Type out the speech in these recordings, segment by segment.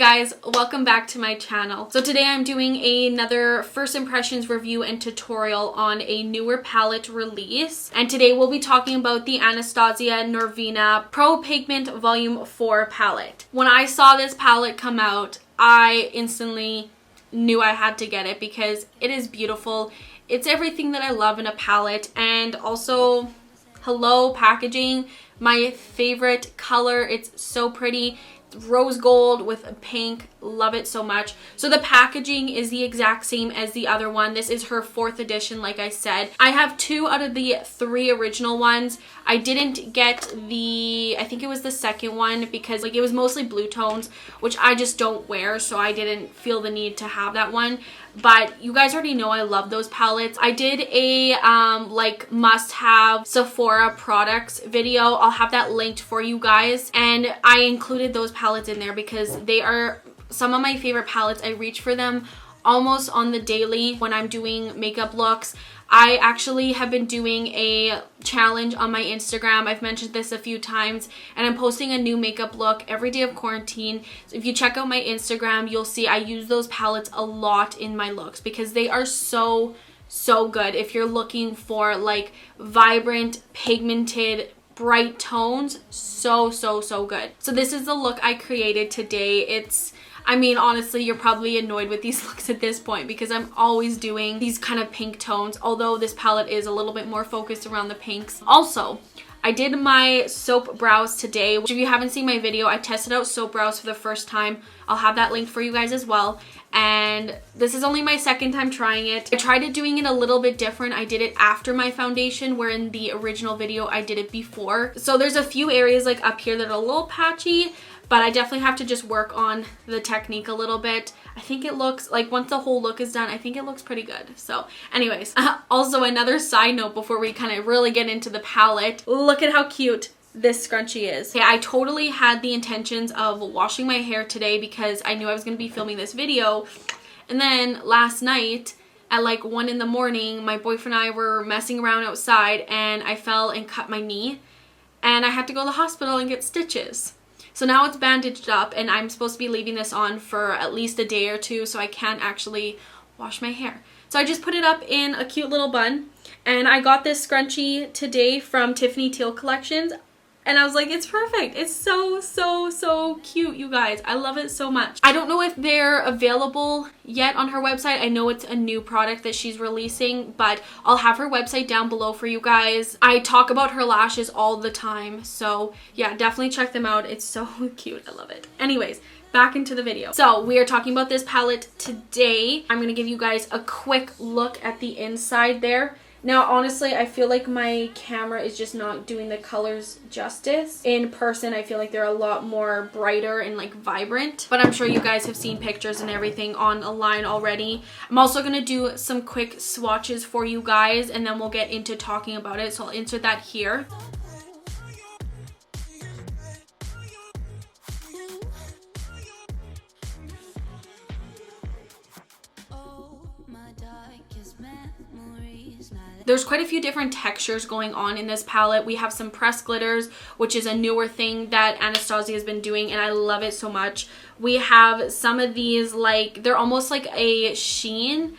guys, welcome back to my channel. So today I'm doing another first impressions review and tutorial on a newer palette release. And today we'll be talking about the Anastasia NORVINA Pro Pigment Volume 4 palette. When I saw this palette come out, I instantly knew I had to get it because it is beautiful. It's everything that I love in a palette, and also, hello, packaging. My favorite color. It's so pretty. Rose gold with pink. Love it so much. So the packaging is the exact same as the other one. This is her 4th edition, like I said. I have 2 out of the 3 original ones. I didn't get I think it was the second one because it was mostly blue tones, which I just don't wear, so I didn't feel the need to have that one. But you guys already know I love those palettes. I did a must-have Sephora products video. I'll have that linked for you guys, and I included those palettes in there because they are some of my favorite palettes. I reach for them almost on the daily when I'm doing makeup looks. I actually have been doing a challenge on my Instagram. I've mentioned this a few times, and I'm posting a new makeup look every day of quarantine. So if you check out my Instagram, you'll see I use those palettes a lot in my looks because they are so good. If you're looking for vibrant, pigmented, bright tones, so good. So this is the look I created today. I mean, honestly, you're probably annoyed with these looks at this point because I'm always doing these kind of pink tones, although this palette is a little bit more focused around the pinks. Also, I did my soap brows today, which if you haven't seen my video, I tested out soap brows for the first time. I'll have that linked for you guys as well. And this is only my 2nd time trying it. I tried doing it a little bit different. I did it after my foundation, where in the original video I did it before. So there's a few areas up here that are a little patchy, but I definitely have to just work on the technique a little bit. I think it looks once the whole look is done, I think it looks pretty good. So anyways, also another side note before we kind of really get into the palette, look at how cute this scrunchie is. Okay, I totally had the intentions of washing my hair today because I knew I was going to be filming this video. And then last night at 1 in the morning, my boyfriend and I were messing around outside and I fell and cut my knee. And I had to go to the hospital and get stitches. So now it's bandaged up, and I'm supposed to be leaving this on for at least a day or 2, so I can't actually wash my hair. So I just put it up in a cute little bun, and I got this scrunchie today from Tiffany Teal Collections, and I was like, it's perfect. It's so cute, you guys. I love it so much. I don't know if they're available yet on her website. I know it's a new product that she's releasing, but I'll have her website down below for you guys. I talk about her lashes all the time, so yeah, definitely check them out. It's so cute. I love it. Anyways, back into the video. So we are talking about this palette today. I'm going to give you guys a quick look at the inside there. Now, honestly, I feel like my camera is just not doing the colors justice. In person, I feel like they're a lot more brighter and vibrant. But I'm sure you guys have seen pictures and everything online already. I'm also going to do some quick swatches for you guys, and then we'll get into talking about it. So I'll insert that here. There's quite a few different textures going on in this palette. We have some pressed glitters, which is a newer thing that Anastasia has been doing, and I love it so much. We have some of these, they're almost like a sheen,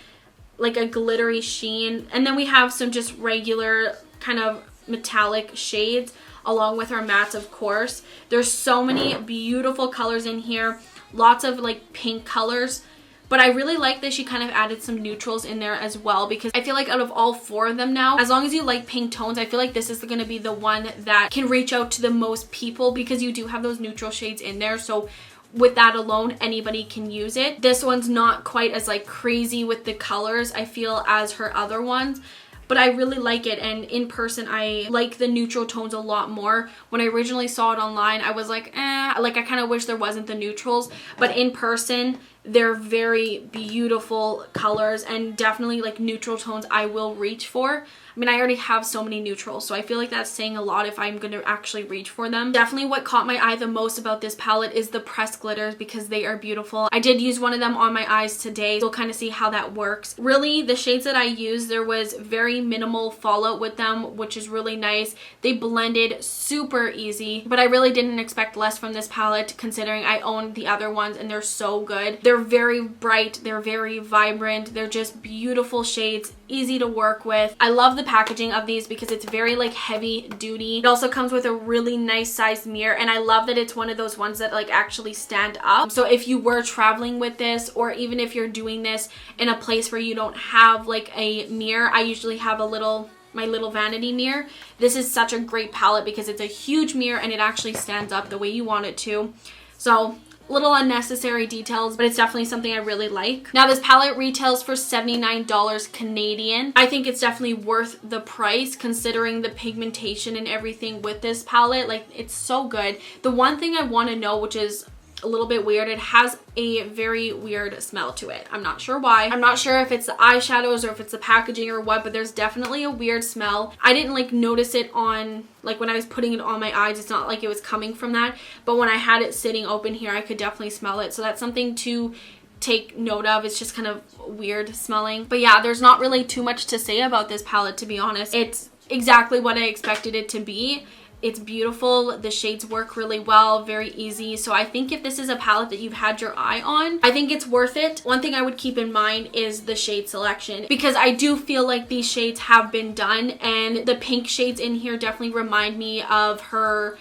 like a glittery sheen. And then we have some just regular kind of metallic shades, along with our mattes, of course. There's so many beautiful colors in here. Lots of pink colors. But I really like that she kind of added some neutrals in there as well, because I feel like out of all 4 of them now, as long as you like pink tones, I feel like this is going to be the one that can reach out to the most people because you do have those neutral shades in there. So with that alone, anybody can use it. This one's not quite as crazy with the colors, I feel, as her other ones. But I really like it, and in person I like the neutral tones a lot more. When I originally saw it online, I was like, I kind of wish there wasn't the neutrals, but in person They're very beautiful colors and definitely like neutral tones I will reach for. I mean, I already have so many neutrals, so I feel like that's saying a lot if I'm going to actually reach for them. Definitely what caught my eye the most about this palette is the pressed glitters because they are beautiful. I did use one of them on my eyes today. You'll kind of see how that works. Really, the shades that I used, there was very minimal fallout with them, which is really nice. They blended super easy, but I really didn't expect less from this palette considering I own the other ones and they're so good. They're very bright, they're very vibrant, they're just beautiful shades, easy to work with. I love the packaging of these because it's very like heavy duty. It also comes with a really nice sized mirror, and I love that it's one of those ones that like actually stand up. So if you were traveling with this, or even if you're doing this in a place where you don't have like a mirror, I usually have my little vanity mirror. This is such a great palette because it's a huge mirror and it actually stands up the way you want it to. So little unnecessary details, but it's definitely something I really like. Now this palette retails for $79 Canadian. I think it's definitely worth the price considering the pigmentation and everything with this palette. Like, it's so good. The one thing I want to know, which is a little bit weird, it has a very weird smell to it. I'm not sure why. I'm not sure if it's the eyeshadows or if it's the packaging or what, but there's definitely a weird smell. I didn't like notice it on, like when I was putting it on my eyes, it's not like it was coming from that, but when I had it sitting open here, I could definitely smell it. So that's something to take note of. It's just kind of weird smelling. But yeah, there's not really too much to say about this palette, to be honest. It's exactly what I expected it to be. It's beautiful. The shades work really well, very easy. So I think if this is a palette that you've had your eye on, I think it's worth it. One thing I would keep in mind is the shade selection, because I do feel like these shades have been done, and the pink shades in here definitely remind me of her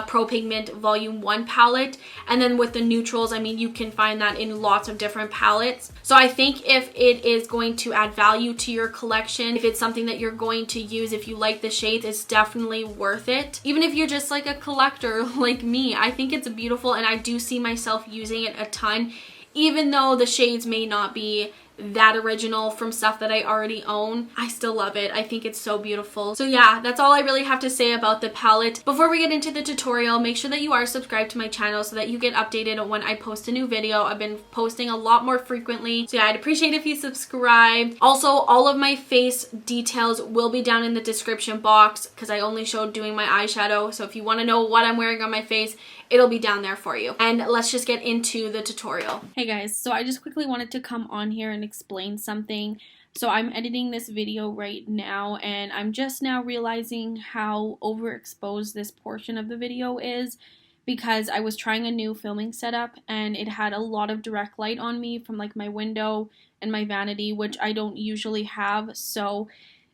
Pro Pigment Volume 1 palette. And then with the neutrals, I mean, you can find that in lots of different palettes. So I think if it is going to add value to your collection, if it's something that you're going to use, if you like the shades, it's definitely worth it. Even if you're just like a collector like me, I think it's beautiful and I do see myself using it a ton, even though the shades may not be that original from stuff that I already own. I still love it. I think it's so beautiful. So yeah, that's all I really have to say about the palette. Before we get into the tutorial, make sure that you are subscribed to my channel so that you get updated when I post a new video. I've been posting a lot more frequently, so yeah, I'd appreciate if you subscribe. Also, all of my face details will be down in the description box because I only showed doing my eyeshadow, so if you want to know what I'm wearing on my face, it'll be down there for you. And let's just get into the tutorial. Hey guys, so I just quickly wanted to come on here and explain something. So I'm editing this video right now and I'm just now realizing how overexposed this portion of the video is, because I was trying a new filming setup and it had a lot of direct light on me from like my window and my vanity, which I don't usually have, so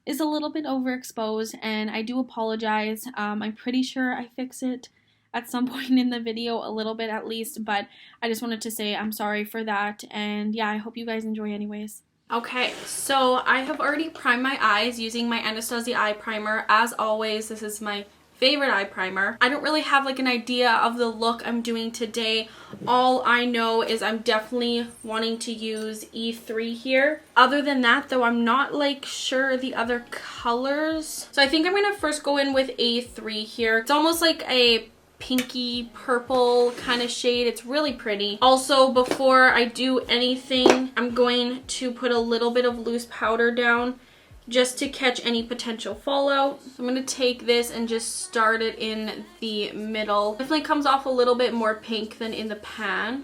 it's a little bit overexposed and I do apologize. I'm pretty sure I fix it at some point in the video, a little bit at least, but I just wanted to say I'm sorry for that, and yeah, I hope you guys enjoy anyways. Okay, so I have already primed my eyes using my Anastasia eye primer. As always, this is my favorite eye primer. I don't really have like an idea of the look I'm doing today. All I know is I'm definitely wanting to use E3 here. Other than that though, I'm not like sure the other colors. So I think I'm gonna first go in with A3 here. It's almost like a pinky purple kind of shade. It's really pretty. Also, before I do anything, I'm going to put a little bit of loose powder down just to catch any potential fallout. So I'm going to take this and just start it in the middle. Definitely comes off a little bit more pink than in the pan.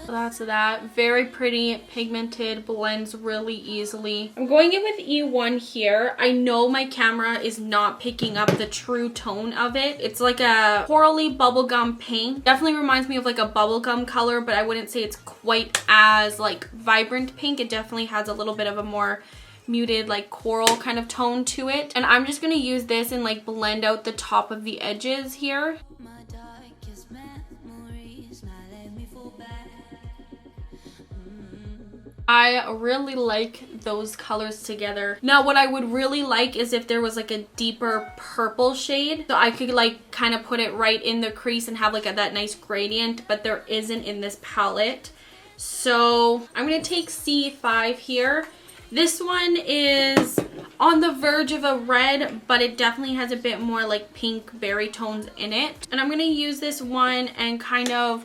So that's that. Very pretty, pigmented, blends really easily. I'm going in with E1 here. I know my camera is not picking up the true tone of it. It's like a corally bubblegum pink. Definitely reminds me of like a bubblegum color, but I wouldn't say it's quite as like vibrant pink. It definitely has a little bit of a more muted like coral kind of tone to it. And I'm just going to use this and like blend out the top of the edges here. I really like those colors together. Now what I would really like is if there was like a deeper purple shade, so I could like kind of put it right in the crease and have like that nice gradient, but there isn't in this palette. So I'm going to take C5 here. This one is on the verge of a red, but it definitely has a bit more like pink berry tones in it. And I'm going to use this one and kind of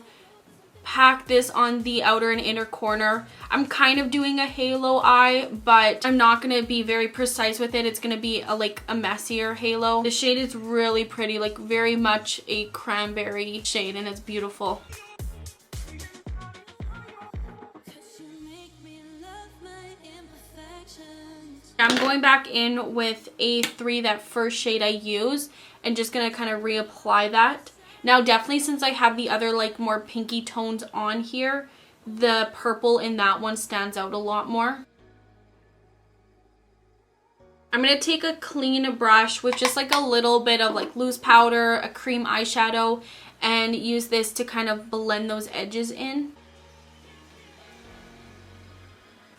pack this on the outer and inner corner. I'm kind of doing a halo eye, but I'm not going to be very precise with it. It's going to be a messier halo. The shade is really pretty, like very much a cranberry shade, and it's beautiful. I'm going back in with A3, that first shade I used, and just going to kind of reapply that. Now definitely, since I have the other like more pinky tones on here, the purple in that one stands out a lot more. I'm going to take a clean brush with just like a little bit of like loose powder, a cream eyeshadow, and use this to kind of blend those edges in.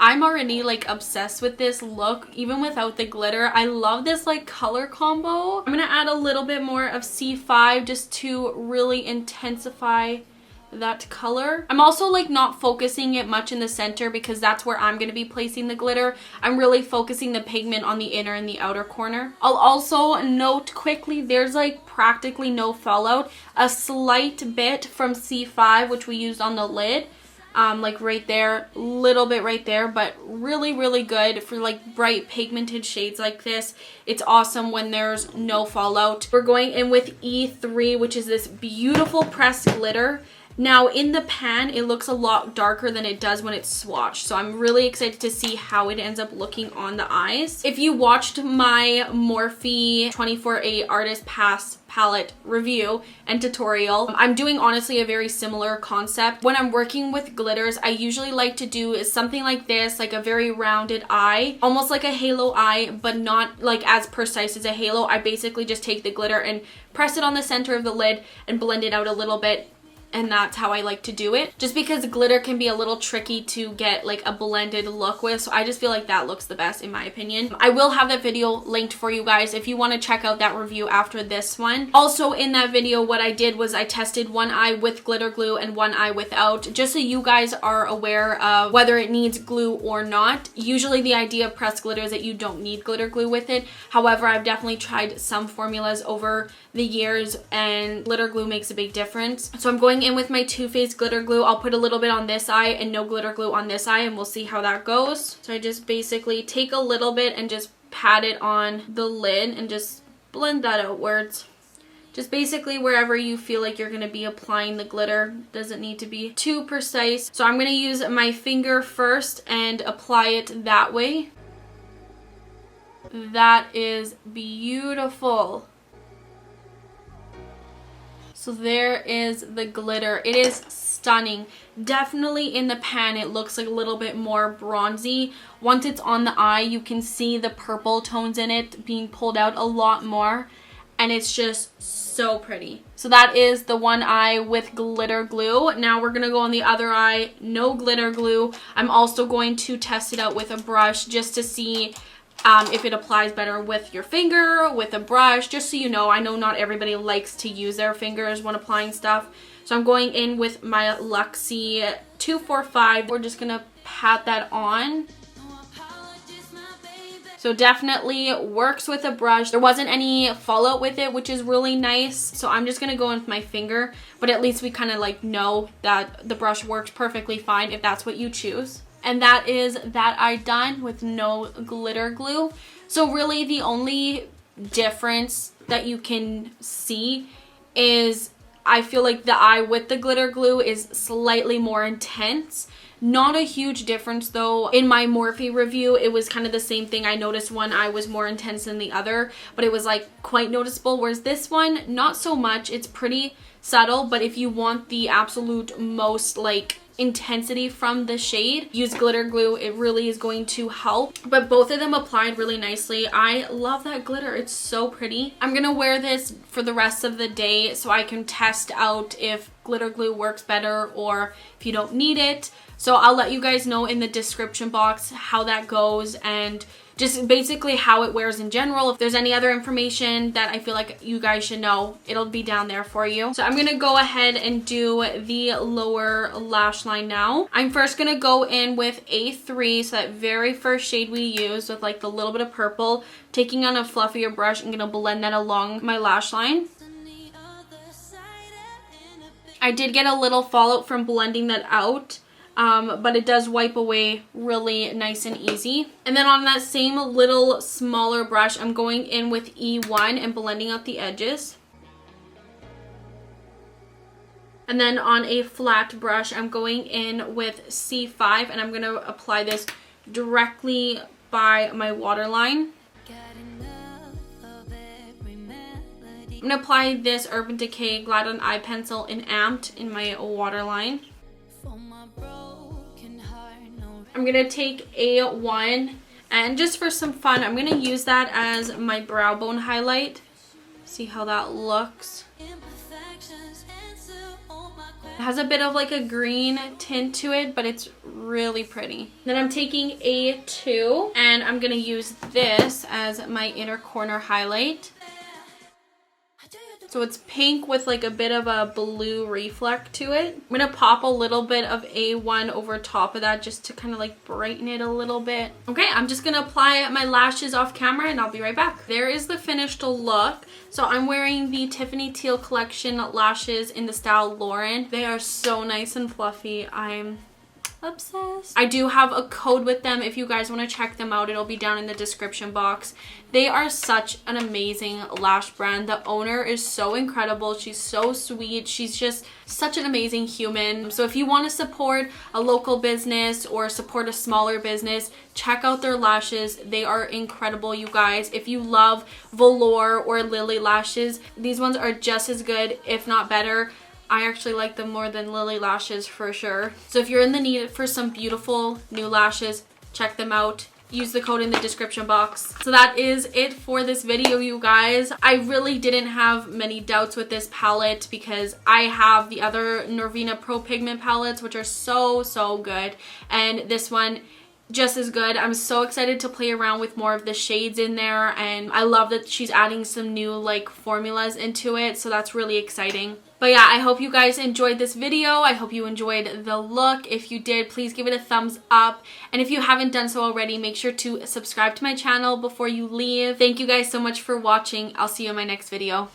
I'm already like obsessed with this look, even without the glitter. I love this like color combo. I'm gonna add a little bit more of C5 just to really intensify that color. I'm also like not focusing it much in the center because that's where I'm going to be placing the glitter. I'm really focusing the pigment on the inner and the outer corner. I'll also note quickly there's like practically no fallout. A slight bit from C5, which we used on the lid, like right there, little bit right there, but really good for like bright pigmented shades like this. It's awesome when there's no fallout. We're going in with E3, which is this beautiful pressed glitter. Now in the pan, it looks a lot darker than it does when it's swatched. So I'm really excited to see how it ends up looking on the eyes. If you watched my Morphe 24A Artist Pass palette review and tutorial, I'm doing honestly a very similar concept. When I'm working with glitters, I usually like to do something like this, like a very rounded eye, almost like a halo eye, but not like as precise as a halo. I basically just take the glitter and press it on the center of the lid and blend it out a little bit. And that's how I like to do it, just because glitter can be a little tricky to get like a blended look with. So I just feel like that looks the best in my opinion. I will have that video linked for you guys if you want to check out that review after this one. Also in that video, what I did was I tested one eye with glitter glue and one eye without, just so you guys are aware of whether it needs glue or not. Usually the idea of pressed glitter is that you don't need glitter glue with it. However, I've definitely tried some formulas over the years and glitter glue makes a big difference. So I'm going in with my Too Faced glitter glue. I'll put a little bit on this eye and no glitter glue on this eye, and we'll see how that goes. So I just basically take a little bit and just pat it on the lid and just blend that outwards. Just basically wherever you feel like you're going to be applying the glitter. Doesn't need to be too precise. So I'm going to use my finger first and apply it that way. That is beautiful. So there is the glitter. It is stunning. Definitely in the pan it looks like a little bit more bronzy. Once it's on the eye, you can see the purple tones in it being pulled out a lot more, and it's just so pretty. So that is the one eye with glitter glue. Now we're gonna go on the other eye, no glitter glue. I'm also going to test it out with a brush just to see if it applies better with your finger, with a brush, just so you know. I know not everybody likes to use their fingers when applying stuff. So I'm going in with my Luxie 245. We're just gonna pat that on. So definitely works with a brush. There wasn't any fallout with it, which is really nice. So I'm just gonna go in with my finger, but at least we kind of like know that the brush works perfectly fine if that's what you choose. And that is that eye done with no glitter glue. So really the only difference that you can see is I feel like the eye with the glitter glue is slightly more intense. Not a huge difference though. In my Morphe review, it was kind of the same thing. I noticed one eye was more intense than the other, but it was like quite noticeable. Whereas this one, not so much. It's pretty subtle, but if you want the absolute most like intensity from the shade, use glitter glue. It really is going to help. But both of them applied really nicely. I love that glitter. It's so pretty. I'm gonna wear this for the rest of the day so I can test out if glitter glue works better or if you don't need it. So I'll let you guys know in the description box how that goes and just basically how it wears in general. If there's any other information that I feel like you guys should know, it'll be down there for you. So I'm gonna go ahead and do the lower lash line now. I'm first gonna go in with A3, so that very first shade we used with like the little bit of purple. Taking on a fluffier brush, I'm gonna blend that along my lash line. I I did get a little fallout from blending that out. But it does wipe away really nice and easy. And then on that same little smaller brush, I'm going in with E1 and blending out the edges. And then on a flat brush, I'm going in with C5 and I'm going to apply this directly by my waterline. I'm going to apply this Urban Decay Glide on Eye Pencil in Amped in my waterline. I'm going to take A1 and just for some fun, I'm going to use that as my brow bone highlight. See how that looks. It has a bit of like a green tint to it, but it's really pretty. Then I'm taking A2 and I'm going to use this as my inner corner highlight. So it's pink with like a bit of a blue reflect to it. I'm going to pop a little bit of A1 over top of that just to kind of like brighten it a little bit. Okay, I'm just going to apply my lashes off camera and I'll be right back. There is the finished look. So I'm wearing the Tiffany Teal Collection lashes in the style Lauren. They are so nice and fluffy. I'm obsessed. I do have a code with them if you guys want to check them out. It'll be down in the description box. They are such an amazing lash brand. The owner is so incredible. She's so sweet. She's just such an amazing human. So if you want to support a local business or support a smaller business, check out their lashes. They are incredible, you guys. If you love velour or lily lashes, these ones are just as good, if not better. I actually like them more than Lily lashes for sure. So if you're in the need for some beautiful new lashes, check them out. Use the code in the description box. So that is it for this video, you guys. I really didn't have many doubts with this palette because I have the other NORVINA Pro Pigment palettes, which are so good. And this one, just as good. I'm so excited to play around with more of the shades in there, and I love that she's adding some new like formulas into it, so that's really exciting. But yeah, I hope you guys enjoyed this video. I hope you enjoyed the look. If you did, please give it a thumbs up. And if you haven't done so already, make sure to subscribe to my channel before you leave. Thank you guys so much for watching. I'll see you in my next video.